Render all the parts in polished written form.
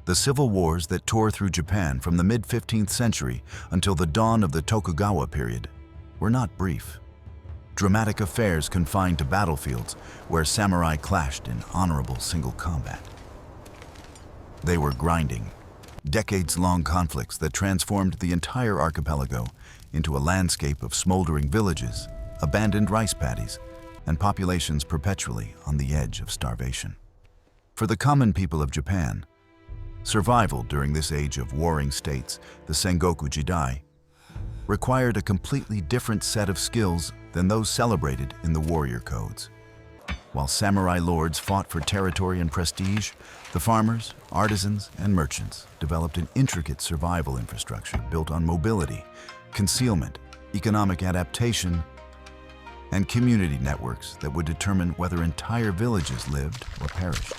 The civil wars that tore through Japan from the mid-15th century until the dawn of the Tokugawa period were not brief. Dramatic affairs confined to battlefields where samurai clashed in honorable single combat. They were grinding, decades-long conflicts that transformed the entire archipelago into a landscape of smoldering villages, abandoned rice paddies, and populations perpetually on the edge of starvation. For the common people of Japan, survival during this age of warring states, the Sengoku Jidai, required a completely different set of skills than those celebrated in the warrior codes. While samurai lords fought for territory and prestige, the farmers, artisans, and merchants developed an intricate survival infrastructure built on mobility, concealment, economic adaptation, and community networks that would determine whether entire villages lived or perished.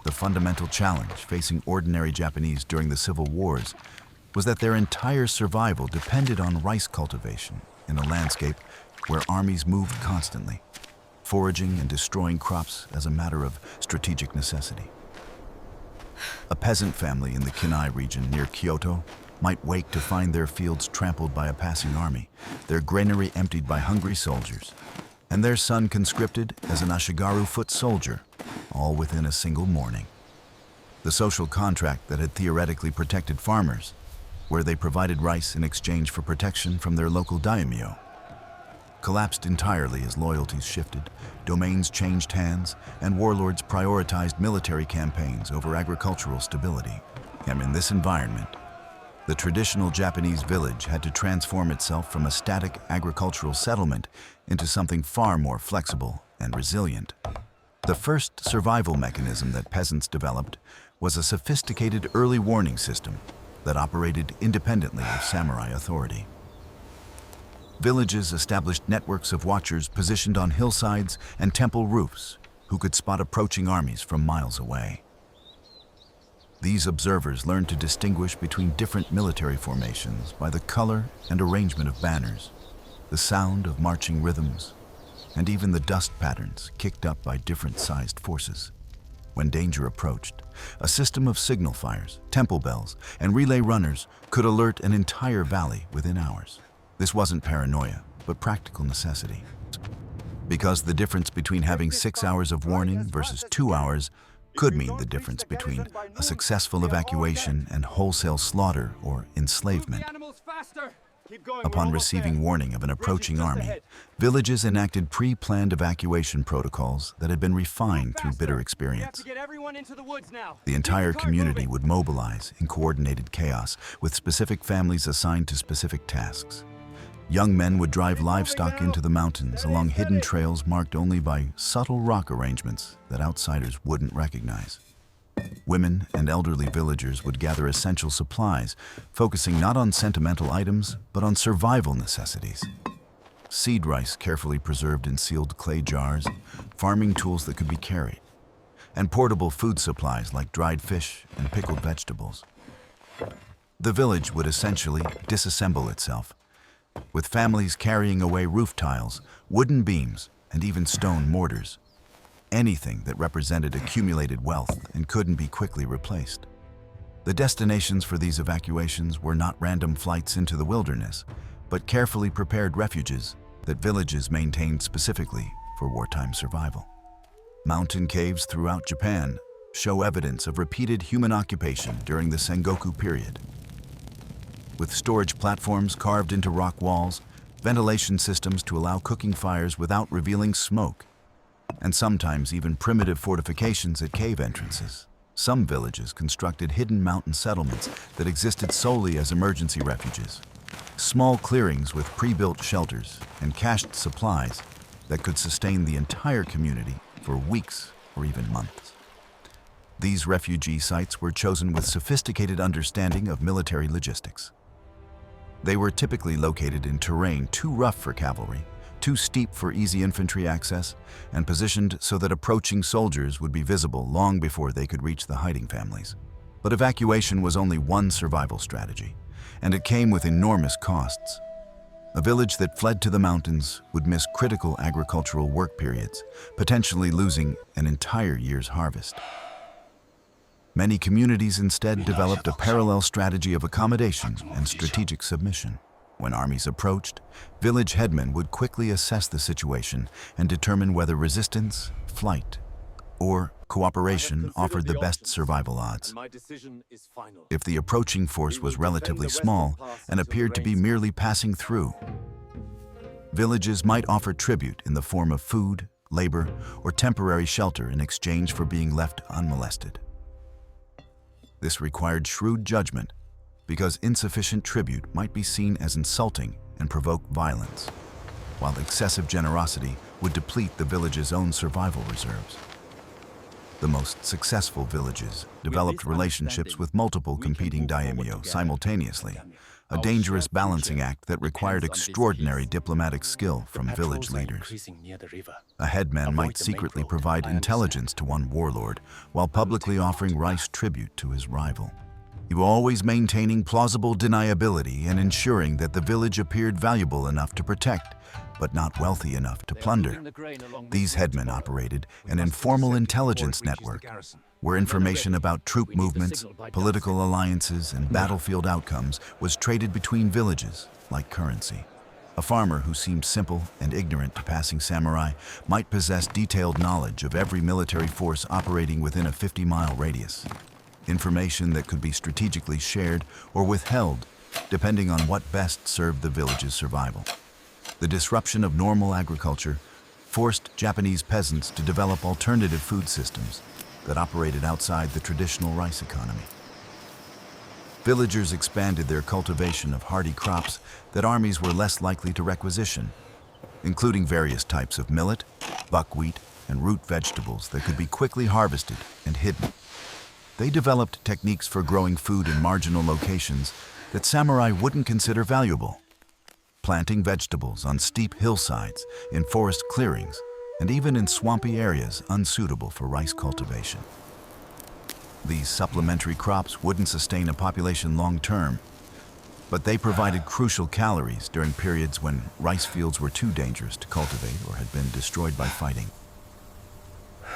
The fundamental challenge facing ordinary Japanese during the civil wars was that their entire survival depended on rice cultivation in a landscape where armies moved constantly, foraging and destroying crops as a matter of strategic necessity. A peasant family in the Kinai region near Kyoto might wake to find their fields trampled by a passing army, their granary emptied by hungry soldiers, and their son conscripted as an Ashigaru foot soldier, all within a single morning. The social contract that had theoretically protected farmers, where they provided rice in exchange for protection from their local daimyo, collapsed entirely as loyalties shifted, domains changed hands, and warlords prioritized military campaigns over agricultural stability. And in this environment, the traditional Japanese village had to transform itself from a static agricultural settlement into something far more flexible and resilient. The first survival mechanism that peasants developed was a sophisticated early warning system that operated independently of samurai authority. Villages established networks of watchers positioned on hillsides and temple roofs who could spot approaching armies from miles away. These observers learned to distinguish between different military formations by the color and arrangement of banners, the sound of marching rhythms, and even the dust patterns kicked up by different-sized forces. When danger approached, a system of signal fires, temple bells, and relay runners could alert an entire valley within hours. This wasn't paranoia, but practical necessity. Because the difference between having 6 hours of warning versus 2 hours could mean the difference between a successful evacuation and wholesale slaughter or enslavement. Upon receiving warning of an approaching army, villages enacted pre-planned evacuation protocols that had been refined through bitter experience. The entire community would mobilize in coordinated chaos, with specific families assigned to specific tasks. Young men would drive livestock into the mountains along hidden trails marked only by subtle rock arrangements that outsiders wouldn't recognize. Women and elderly villagers would gather essential supplies, focusing not on sentimental items, but on survival necessities. Seed rice carefully preserved in sealed clay jars, farming tools that could be carried, and portable food supplies like dried fish and pickled vegetables. The village would essentially disassemble itself, with families carrying away roof tiles, wooden beams, and even stone mortars. Anything that represented accumulated wealth and couldn't be quickly replaced. The destinations for these evacuations were not random flights into the wilderness, but carefully prepared refuges that villages maintained specifically for wartime survival. Mountain caves throughout Japan show evidence of repeated human occupation during the Sengoku period. With storage platforms carved into rock walls, ventilation systems to allow cooking fires without revealing smoke, and sometimes even primitive fortifications at cave entrances. Some villages constructed hidden mountain settlements that existed solely as emergency refuges. Small clearings with pre-built shelters and cached supplies that could sustain the entire community for weeks or even months. These refugee sites were chosen with sophisticated understanding of military logistics. They were typically located in terrain too rough for cavalry, too steep for easy infantry access, and positioned so that approaching soldiers would be visible long before they could reach the hiding families. But evacuation was only one survival strategy, and it came with enormous costs. A village that fled to the mountains would miss critical agricultural work periods, potentially losing an entire year's harvest. Many communities instead developed a parallel strategy of accommodation and strategic submission. When armies approached, village headmen would quickly assess the situation and determine whether resistance, flight, or cooperation offered the best survival odds. If the approaching force was relatively small and appeared to be merely passing through, villages might offer tribute in the form of food, labor, or temporary shelter in exchange for being left unmolested. This required shrewd judgment because insufficient tribute might be seen as insulting and provoke violence, while excessive generosity would deplete the village's own survival reserves. The most successful villages developed relationships with multiple competing daimyo simultaneously, a dangerous balancing act that required extraordinary diplomatic skill from village leaders. A headman might secretly provide intelligence to one warlord while publicly offering rice tribute to his rival. He was always maintaining plausible deniability and ensuring that the village appeared valuable enough to protect, but not wealthy enough to plunder. These headmen operated an informal intelligence network where information about troop movements, political alliances, and battlefield outcomes was traded between villages like currency. A farmer who seemed simple and ignorant to passing samurai might possess detailed knowledge of every military force operating within a 50-mile radius. Information that could be strategically shared or withheld, depending on what best served the village's survival. The disruption of normal agriculture forced Japanese peasants to develop alternative food systems that operated outside the traditional rice economy. Villagers expanded their cultivation of hardy crops that armies were less likely to requisition, including various types of millet, buckwheat, and root vegetables that could be quickly harvested and hidden. They developed techniques for growing food in marginal locations that samurai wouldn't consider valuable, planting vegetables on steep hillsides, in forest clearings, and even in swampy areas unsuitable for rice cultivation. These supplementary crops wouldn't sustain a population long-term, but they provided crucial calories during periods when rice fields were too dangerous to cultivate or had been destroyed by fighting.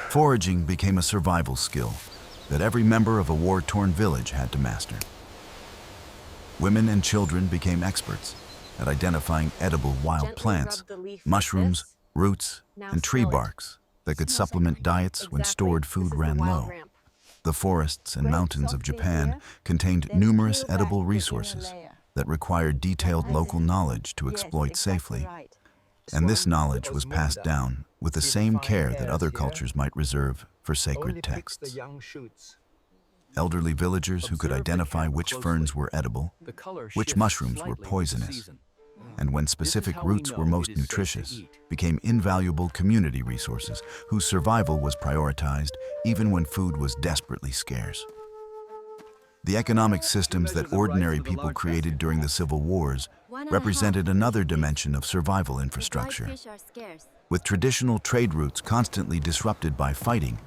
Foraging became a survival skill that every member of a war-torn village had to master. Women and children became experts at identifying edible wild plants, mushrooms, roots, and tree barks that could supplement diets when stored food ran low. The forests and mountains of Japan contained numerous edible resources that required detailed local knowledge to exploit safely, and this knowledge was passed down with the same care that other cultures might reserve for sacred texts. Elderly villagers who could identify which ferns were edible, which mushrooms were poisonous, and when specific roots were most nutritious, became invaluable community resources whose survival was prioritized even when food was desperately scarce. The economic systems that ordinary people created during the civil wars represented another dimension of survival infrastructure. With traditional trade routes constantly disrupted by fighting,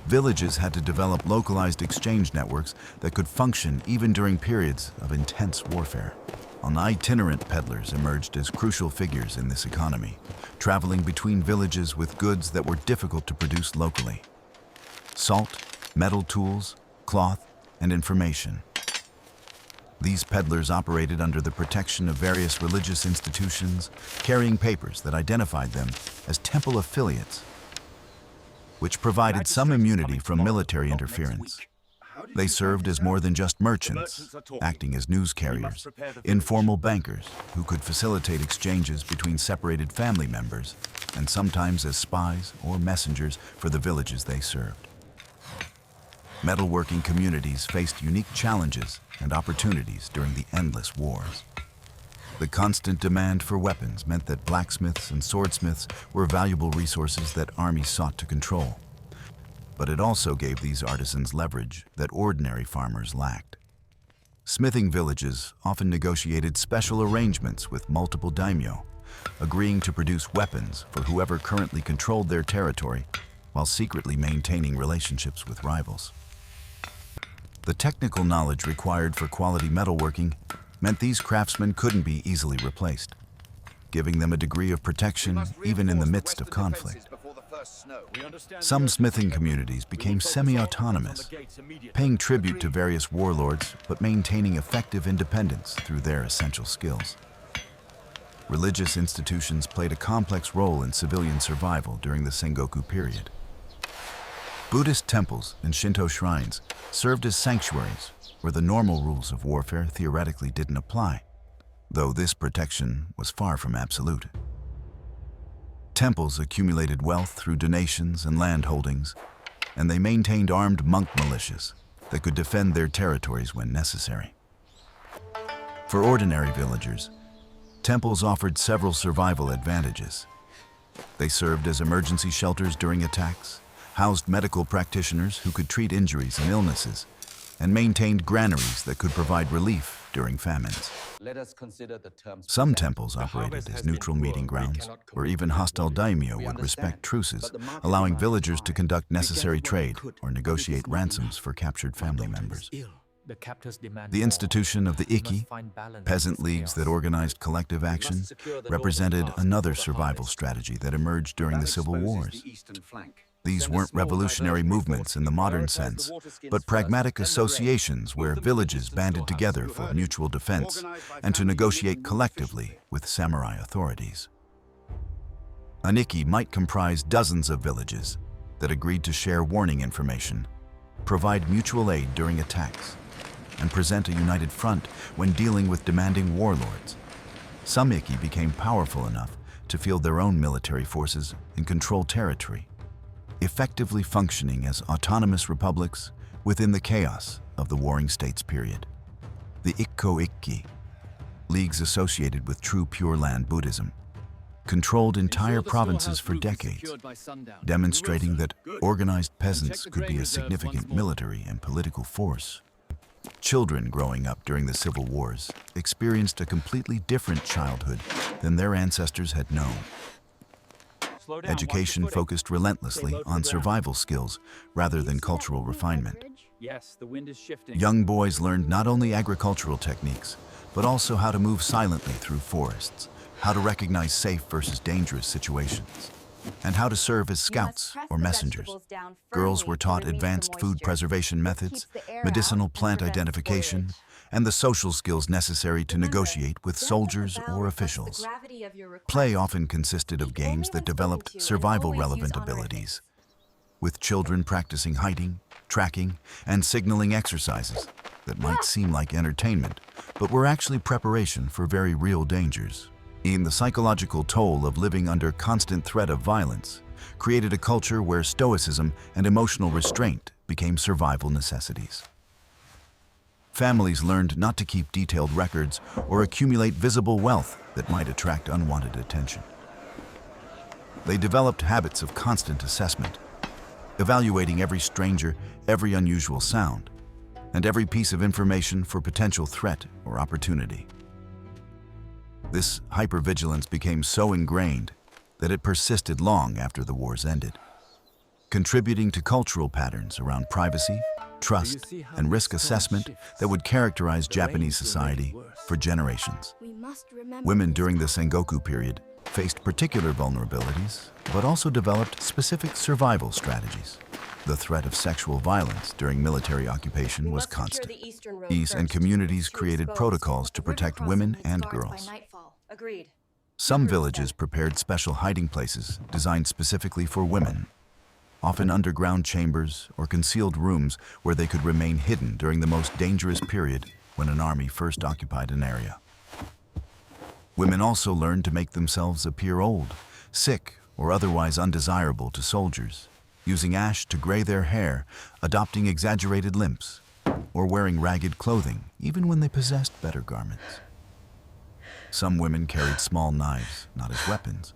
villages had to develop localized exchange networks that could function even during periods of intense warfare. Itinerant peddlers emerged as crucial figures in this economy, traveling between villages with goods that were difficult to produce locally: salt, metal tools, cloth, and information. These peddlers operated under the protection of various religious institutions, carrying papers that identified them as temple affiliates, which provided some immunity from military interference. They served as more than just merchants, acting as news carriers, informal bankers who could facilitate exchanges between separated family members, and sometimes as spies or messengers for the villages they served. Metalworking communities faced unique challenges and opportunities during the endless wars. The constant demand for weapons meant that blacksmiths and swordsmiths were valuable resources that armies sought to control. But it also gave these artisans leverage that ordinary farmers lacked. Smithing villages often negotiated special arrangements with multiple daimyo, agreeing to produce weapons for whoever currently controlled their territory while secretly maintaining relationships with rivals. The technical knowledge required for quality metalworking meant these craftsmen couldn't be easily replaced, giving them a degree of protection even in the midst of conflict. Some smithing communities became semi-autonomous, paying tribute to various warlords but maintaining effective independence through their essential skills. Religious institutions played a complex role in civilian survival during the Sengoku period. Buddhist temples and Shinto shrines served as sanctuaries where the normal rules of warfare theoretically didn't apply, though this protection was far from absolute. Temples accumulated wealth through donations and land holdings, and they maintained armed monk militias that could defend their territories when necessary. For ordinary villagers, temples offered several survival advantages. They served as emergency shelters during attacks, housed medical practitioners who could treat injuries and illnesses, and maintained granaries that could provide relief during famines. Some temples operated as neutral meeting grounds, where even hostile daimyo would respect truces, allowing villagers to conduct necessary trade or negotiate ransoms for captured family members. The institution of the Ikki, peasant leagues that organized collective action, represented another survival strategy that emerged during the civil wars. These weren't revolutionary movements in the modern sense, but pragmatic associations where villages banded together for mutual defense and to negotiate collectively with samurai authorities. An Ikki might comprise dozens of villages that agreed to share warning information, provide mutual aid during attacks, and present a united front when dealing with demanding warlords. Some Ikki became powerful enough to field their own military forces and control territory, effectively functioning as autonomous republics within the chaos of the Warring States period. The Ikko-Ikki, leagues associated with true Pure Land Buddhism, controlled entire provinces for decades, demonstrating that organized peasants could be a significant military and political force. Children growing up during the civil wars experienced a completely different childhood than their ancestors had known. Education focused relentlessly on survival skills rather than cultural refinement. Young boys learned not only agricultural techniques, but also how to move silently through forests, how to recognize safe versus dangerous situations, and how to serve as scouts or messengers. Girls were taught advanced food preservation methods, medicinal plant identification, and the social skills necessary to negotiate with soldiers or officials. Play often consisted of games that developed survival-relevant abilities, with children practicing hiding, tracking, and signaling exercises that might seem like entertainment, but were actually preparation for very real dangers. The psychological toll of living under constant threat of violence created a culture where stoicism and emotional restraint became survival necessities. Families learned not to keep detailed records or accumulate visible wealth that might attract unwanted attention. They developed habits of constant assessment, evaluating every stranger, every unusual sound, and every piece of information for potential threat or opportunity. This hypervigilance became so ingrained that it persisted long after the wars ended, contributing to cultural patterns around privacy, trust, and risk assessment that would characterize Japanese society for generations. Women during the Sengoku period faced particular vulnerabilities, but also developed specific survival strategies. The threat of sexual violence during military occupation was constant. And communities created protocols to protect women and girls. Some villages prepared special hiding places designed specifically for women, often underground chambers or concealed rooms where they could remain hidden during the most dangerous period when an army first occupied an area. Women also learned to make themselves appear old, sick, or otherwise undesirable to soldiers, using ash to gray their hair, adopting exaggerated limps, or wearing ragged clothing even when they possessed better garments. Some women carried small knives, not as weapons,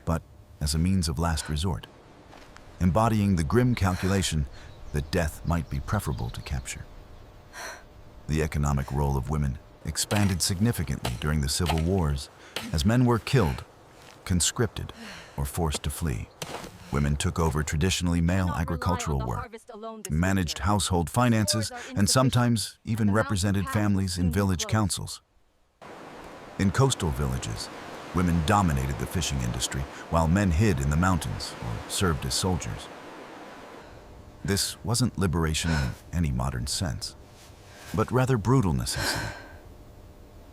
but as a means of last resort, embodying the grim calculation that death might be preferable to capture. The economic role of women expanded significantly during the civil wars as men were killed, conscripted, or forced to flee. Women took over traditionally male agricultural work, managed household finances, and sometimes even represented families in village councils. In coastal villages, Women dominated the fishing industry, while men hid in the mountains or served as soldiers. This wasn't liberation in any modern sense, but rather brutal necessity.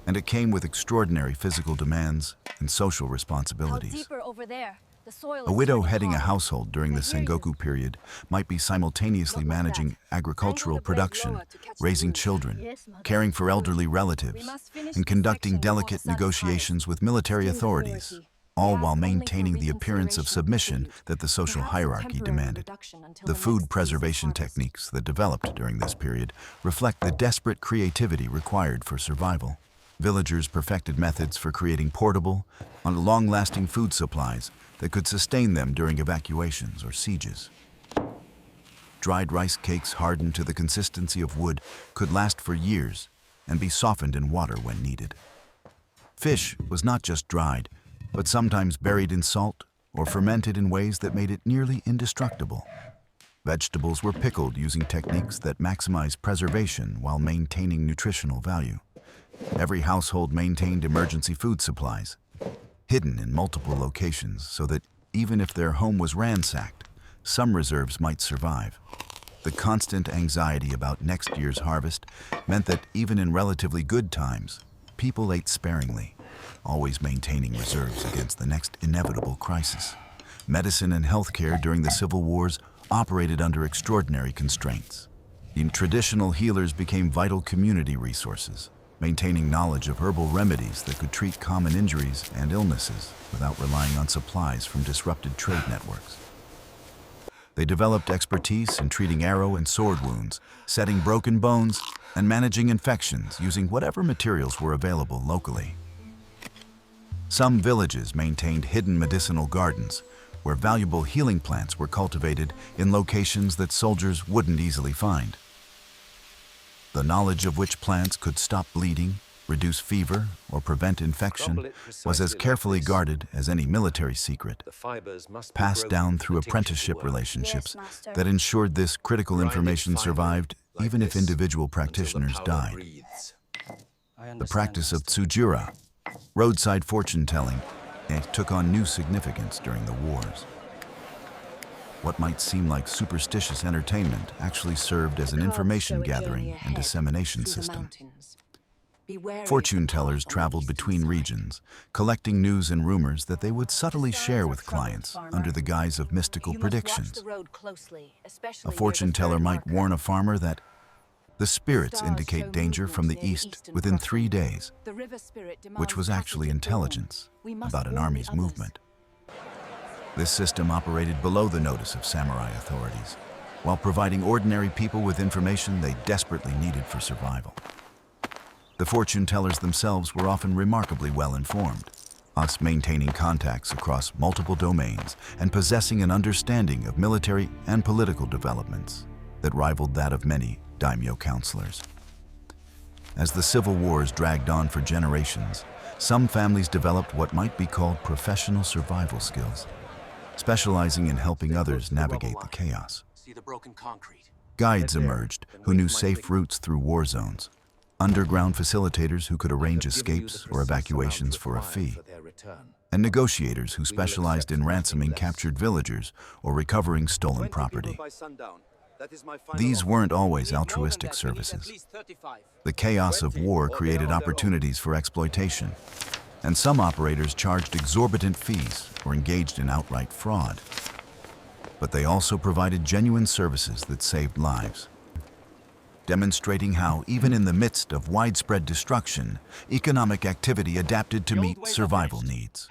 And it came with extraordinary physical demands and social responsibilities. Deeper over there. The soil A widow heading a household during the Sengoku period might be simultaneously managing agricultural production, raising children, caring for elderly relatives, and conducting delicate negotiations with military authorities, all while maintaining the appearance of submission that the social hierarchy demanded. The food preservation techniques that developed during this period reflect the desperate creativity required for survival. Villagers perfected methods for creating portable and long-lasting food supplies that could sustain them during evacuations or sieges. Dried rice cakes hardened to the consistency of wood could last for years and be softened in water when needed. Fish was not just dried, but sometimes buried in salt or fermented in ways that made it nearly indestructible. Vegetables were pickled using techniques that maximize preservation while maintaining nutritional value. Every household maintained emergency food supplies, hidden in multiple locations so that even if their home was ransacked, some reserves might survive. The constant anxiety about next year's harvest meant that even in relatively good times, people ate sparingly, always maintaining reserves against the next inevitable crisis. Medicine and healthcare during the civil wars operated under extraordinary constraints. The traditional healers became vital community resources, maintaining knowledge of herbal remedies that could treat common injuries and illnesses without relying on supplies from disrupted trade networks. They developed expertise in treating arrow and sword wounds, setting broken bones, and managing infections using whatever materials were available locally. Some villages maintained hidden medicinal gardens, where valuable healing plants were cultivated in locations that soldiers wouldn't easily find. The knowledge of which plants could stop bleeding, reduce fever, or prevent infection was as carefully guarded as any military secret, passed down through apprenticeship relationships that ensured this critical information survived even if individual practitioners died. The practice of tsujura, roadside fortune-telling, took on new significance during the wars. What might seem like superstitious entertainment actually served as an information gathering and dissemination system. Fortune tellers traveled between regions, collecting news and rumors that they would subtly share with clients under the guise of mystical predictions. A fortune teller might warn a farmer that the spirits indicate danger from the east within 3 days, which was actually intelligence about an army's movement. This system operated below the notice of samurai authorities, while providing ordinary people with information they desperately needed for survival. The fortune tellers themselves were often remarkably well informed, thus maintaining contacts across multiple domains and possessing an understanding of military and political developments that rivaled that of many daimyo counselors. As the civil wars dragged on for generations, some families developed what might be called professional survival skills, specializing in helping others navigate the chaos. Guides emerged who knew safe routes through war zones, underground facilitators who could arrange escapes or evacuations for a fee, and negotiators who specialized in ransoming captured villagers or recovering stolen property. These weren't always altruistic services. The chaos of war created opportunities for exploitation, and some operators charged exorbitant fees or engaged in outright fraud. But they also provided genuine services that saved lives, demonstrating how, even in the midst of widespread destruction, economic activity adapted to meet survival needs.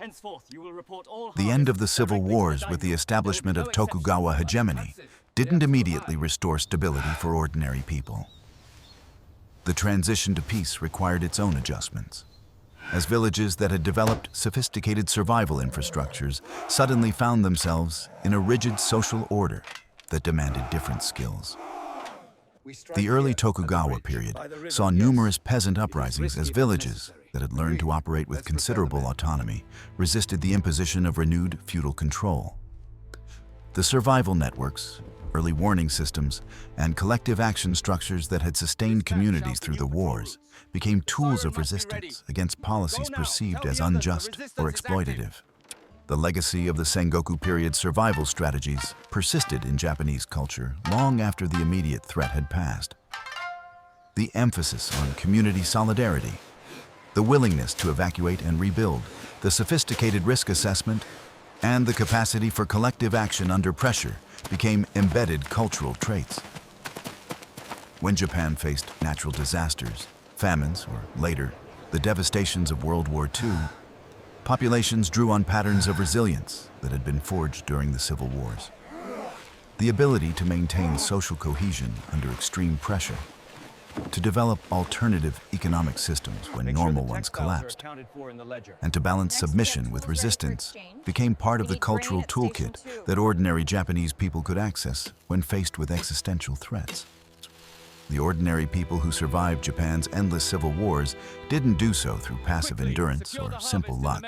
The end of the civil wars with the establishment of Tokugawa hegemony didn't immediately restore stability for ordinary people. The transition to peace required its own adjustments, as villages that had developed sophisticated survival infrastructures suddenly found themselves in a rigid social order that demanded different skills. The early Tokugawa period saw numerous peasant uprisings as villages that had learned to operate with considerable autonomy resisted the imposition of renewed feudal control. The survival networks, early warning systems, and collective action structures that had sustained communities through the wars became tools of resistance against policies perceived as unjust or exploitative. The legacy of the Sengoku period survival strategies persisted in Japanese culture long after the immediate threat had passed. The emphasis on community solidarity, the willingness to evacuate and rebuild, the sophisticated risk assessment, and the capacity for collective action under pressure became embedded cultural traits. When Japan faced natural disasters, famines, or later, the devastations of World War II, populations drew on patterns of resilience that had been forged during the civil wars. The ability to maintain social cohesion under extreme pressure, to develop alternative economic systems when normal ones collapsed, and to balance submission with resistance became part of the cultural toolkit that ordinary Japanese people could access when faced with existential threats. The ordinary people who survived Japan's endless civil wars didn't do so through passive endurance or simple luck.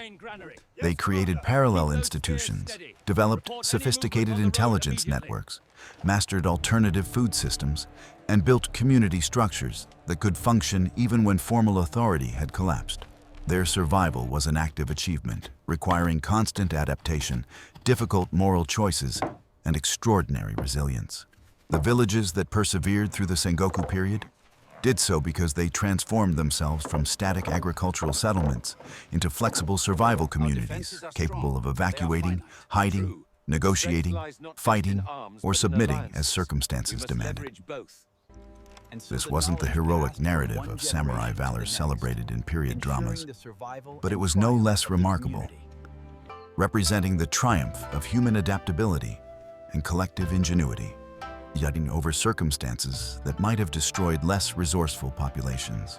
They created parallel institutions, developed sophisticated intelligence networks, mastered alternative food systems, and built community structures that could function even when formal authority had collapsed. Their survival was an active achievement, requiring constant adaptation, difficult moral choices, and extraordinary resilience. The villages that persevered through the Sengoku period did so because they transformed themselves from static agricultural settlements into flexible survival communities capable of evacuating, hiding, negotiating, fighting, or submitting as circumstances demanded. This wasn't the heroic narrative of samurai valor celebrated in period dramas, but it was no less remarkable, representing the triumph of human adaptability and collective ingenuity, yet over circumstances that might have destroyed less resourceful populations.